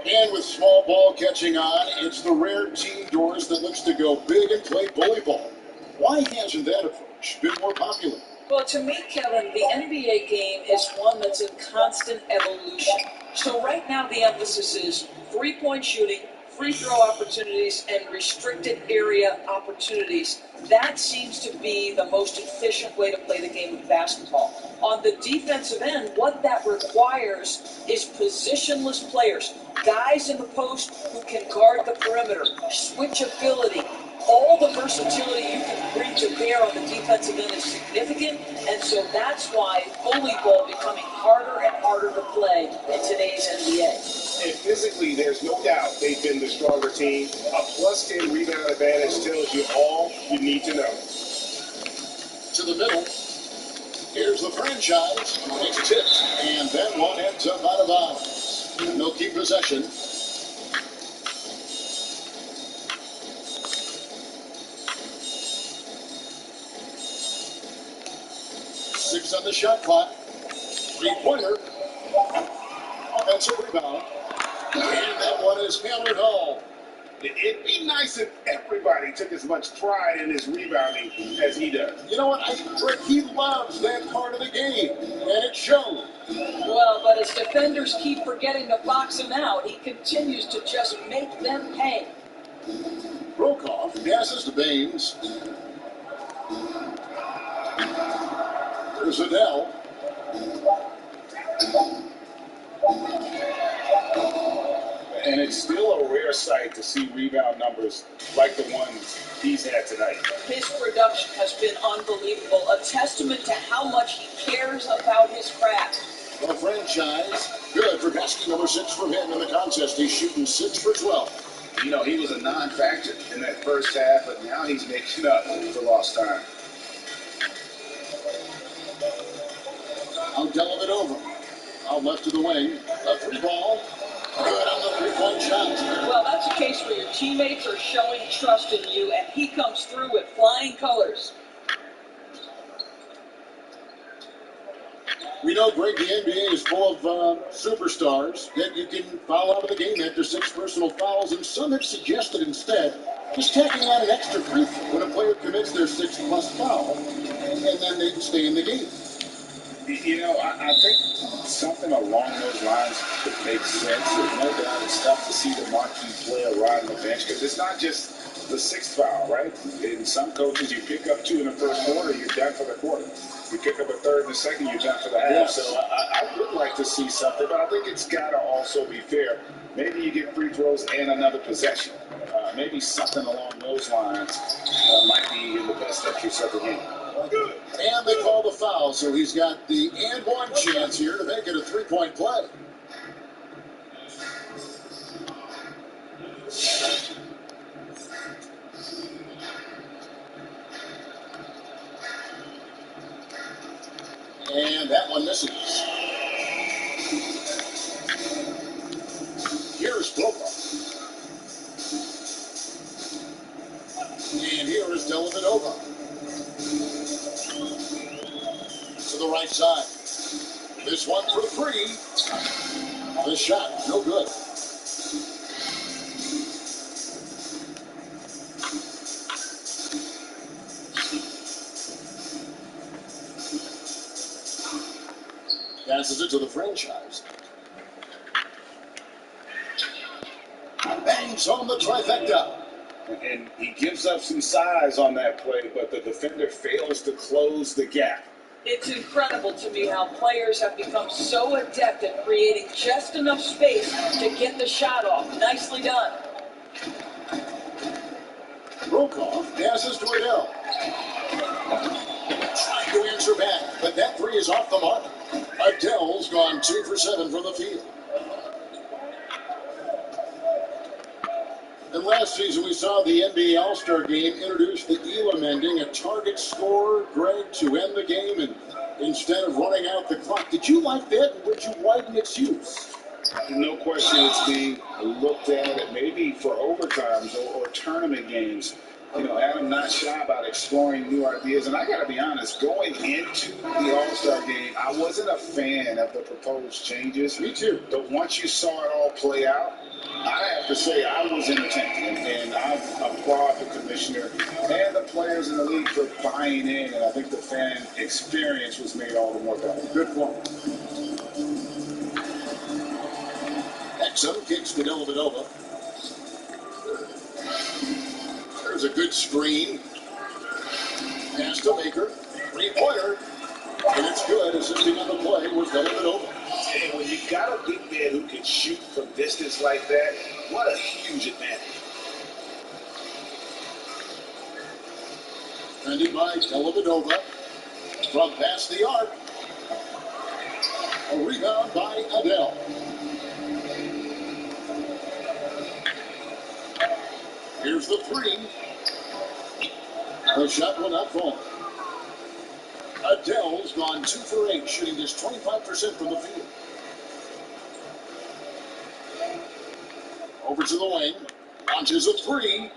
And with small ball catching on, it's the rare team, Doris, that looks to go big and play bully ball. Why hasn't that approach been more popular? Well, to me, Kevin, the NBA game is one that's in constant evolution. So right now the emphasis is three-point shooting, free throw opportunities, and restricted area opportunities. That seems to be the most efficient way to play the game of basketball. On the defensive end, what that requires is positionless players, guys in the post who can guard the perimeter, switchability. All the versatility you can bring to bear on the defensive end is significant, and so that's why bully ball becoming harder and harder to play in today's NBA. And physically, there's no doubt they've been the stronger team. A +10 rebound advantage tells you all you need to know. To the middle. Here's the franchise. It's tipped, and that one ends up out of bounds. They'll keep possession. Six on the shot clock. Three-pointer. Offensive rebound. And that one is hammered home. It'd be nice if everybody took as much pride in his rebounding as he does. You know what? Rick, he loves that part of the game, and it showed. Well, but as defenders keep forgetting to box him out, he continues to just make them pay. Brokoff passes to Baines. There's Adele. And it's still a rare sight to see rebound numbers like the ones he's had tonight. His production has been unbelievable, a testament to how much he cares about his craft. The franchise, good for basket number 6 for him in the contest. He's shooting 6 for 12. You know, he was a non-factor in that first half, but now he's making up for lost time. I'll delve it over. Out left to the wing. A 3-ball. Good on the 3-point shot. Well, that's a case where your teammates are showing trust in you, and he comes through with flying colors. We know, Greg, the NBA is full of superstars, yet you can foul out of the game after 6 personal fouls, and some have suggested instead just tacking on an extra free throw when a player commits their 6+ foul, and then they can stay in the game. You know, I think something along those lines could make sense. There's no doubt it's tough to see the marquee player ride on the bench because it's not just the 6th foul, right? In some coaches, you pick up 2 in the first quarter, you're done for the quarter. You pick up a 3rd in the second, you're done for the half. Yes. So I would like to see something, but I think it's got to also be fair. Maybe you get free throws and another possession. Maybe something along those lines might be in the best interest of the game. And they call the foul, so he's got the and one chance here to make it a 3-point play. And that one misses. Here's Brokoff. And here is Dellavedova. To the right side. This one for 3. The shot, no good. Passes it to the franchise. Bangs on the trifecta. And he gives up some size on that play, but the defender fails to close the gap. It's incredible to me how players have become so adept at creating just enough space to get the shot off. Nicely done. Brokoff passes to Adele. Trying to answer back, but that 3 is off the mark. Adele's gone 2 for 7 from the field. And last season we saw the NBA All-Star Game introduce the Elam ending, a target scorer, Greg, to end the game and instead of running out the clock. Did you like that, and would you widen its use? No question it's being looked at maybe for overtimes or tournament games. You know, Adam not shy about exploring new ideas. And I got to be honest, going into the All-Star game, I wasn't a fan of the proposed changes. Me too. But once you saw it all play out, I have to say I was entertained, and I applaud the commissioner and the players in the league for buying in, and I think the fan experience was made all the more better. Good point. Exum kicks to Dellavedova. There's a good screen. Pass to Baker. 3-pointer. And it's good. Assisting on the play was Dellavedova. And when you got a big man who can shoot from distance like that, what a huge advantage. Defended by Dellavedova. From past the arc. A rebound by Adele. Here's the 3. The shot will not fall. Adele's gone 2 for 8, shooting just 25% from the field. Over to the wing. Launches a 3.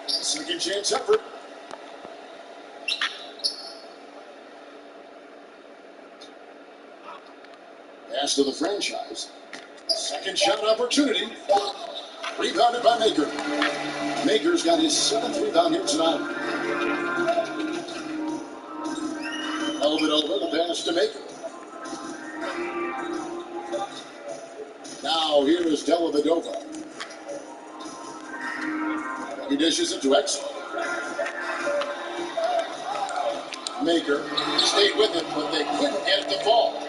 Second chance effort. last of the franchise. Second shot opportunity. Rebounded by Maker. Maker's got his 7th rebound here tonight. Elvin over the pass to Maker. Now here is Dellavedova. He dishes it to Exel. Maker stayed with it, but they couldn't get it to fall.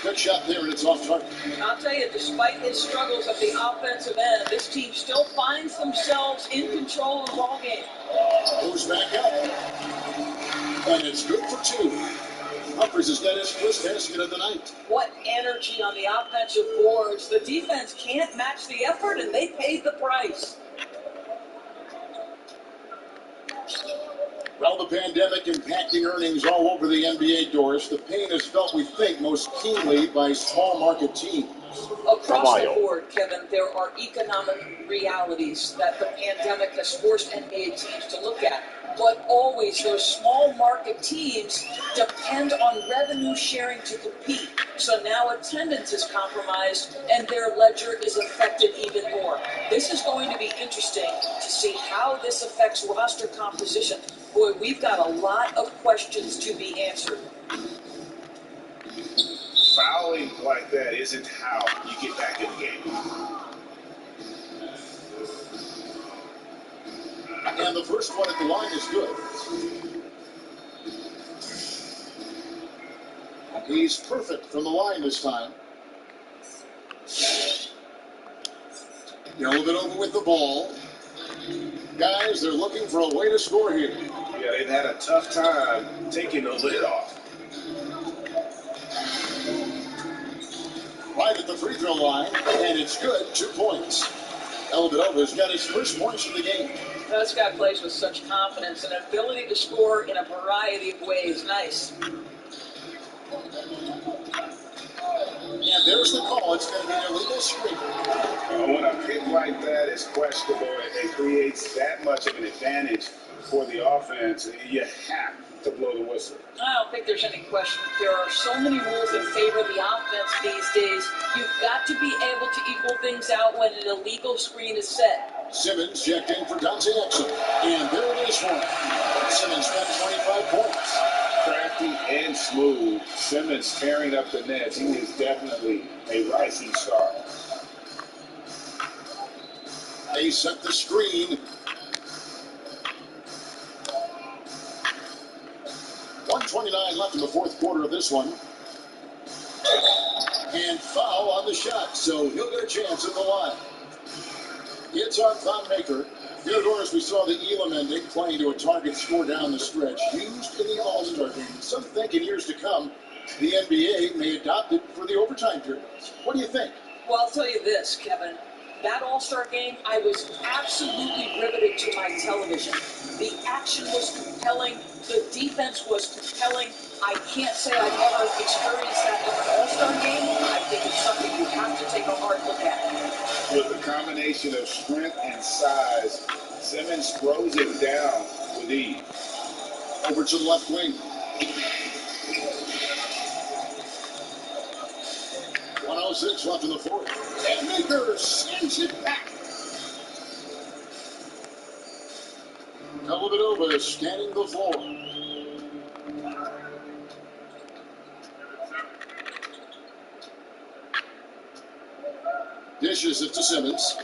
Good shot there, and it's off target. I'll tell you, despite his struggles at the offensive end, this team still finds themselves in control of the ball game. Moves back up. And it's good for 2. Humphries has got his first basket of the night. What energy on the offensive boards. The defense can't match the effort, and they paid the price. Well, the pandemic impacting earnings all over the NBA, Doris. The pain is felt, we think, most keenly by small market teams. Across the board, Kevin, there are economic realities that the pandemic has forced NBA teams to look at. But always, those small market teams depend on revenue sharing to compete. So now attendance is compromised and their ledger is affected even more. This is going to be interesting to see how this affects roster composition. Boy, we've got a lot of questions to be answered. Fouling like that isn't how you get back in the game. And the first one at the line is good. He's perfect from the line this time. Dellavedova with the ball. Guys, they're looking for a way to score here. Yeah, they've had a tough time taking the lid off. Right at the free throw line, and it's good. 2 points. Dellavedova's got his first points of the game. This guy plays with such confidence and ability to score in a variety of ways. Nice. And there's the call. It's going to be an illegal screen. When a pick like that is questionable and creates that much of an advantage for the offense, you have to blow the whistle. I don't think there's any question. There are so many rules that favor the offense these days. You've got to be able to equal things out when an illegal screen is set. Simmons checked in for Dante Exum. And there it is for him. Simmons got 25 points. Crafty and smooth. Simmons tearing up the nets. He is definitely a rising star. They set the screen. 1:29 left in the fourth quarter of this one. And foul on the shot, so he'll get a chance at the line. It's on Thon Maker. Doris, we saw the Elam ending, playing to a target score down the stretch, used in the All-Star game. Some think in years to come, the NBA may adopt it for the overtime periods. What do you think? Well, I'll tell you this, Kevin. That All-Star game, I was absolutely riveted to my television. The action was compelling. The defense was compelling. I can't say I've ever experienced that in an All-Star game. I think it's something you have to take a hard look at. With a combination of strength and size, Simmons throws it down with ease. Over to the left wing. 1:06 left in the fourth. And Maker sends it back. Dellavedova is scanning the floor. Dishes it to Simmons.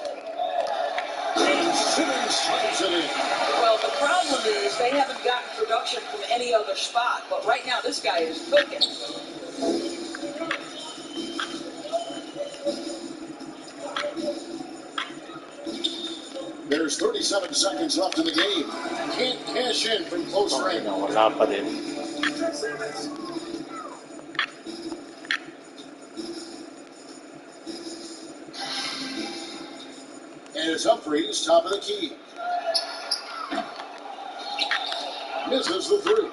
And Simmons slams it in. Well, the problem is they haven't gotten production from any other spot. But right now, this guy is cooking. There's 37 seconds left in the game. Can't cash in from close range. Wala pa din. And it's Humphries, top of the key. Misses the three.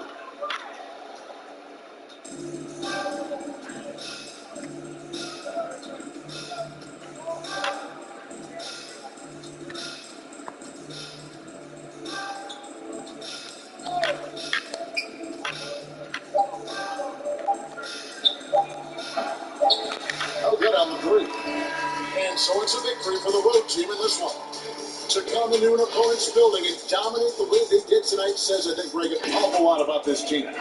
So it's a victory for the road team in this one. To come into an opponent's building and dominate the way they did tonight says, I think, Greg, an awful lot about this team.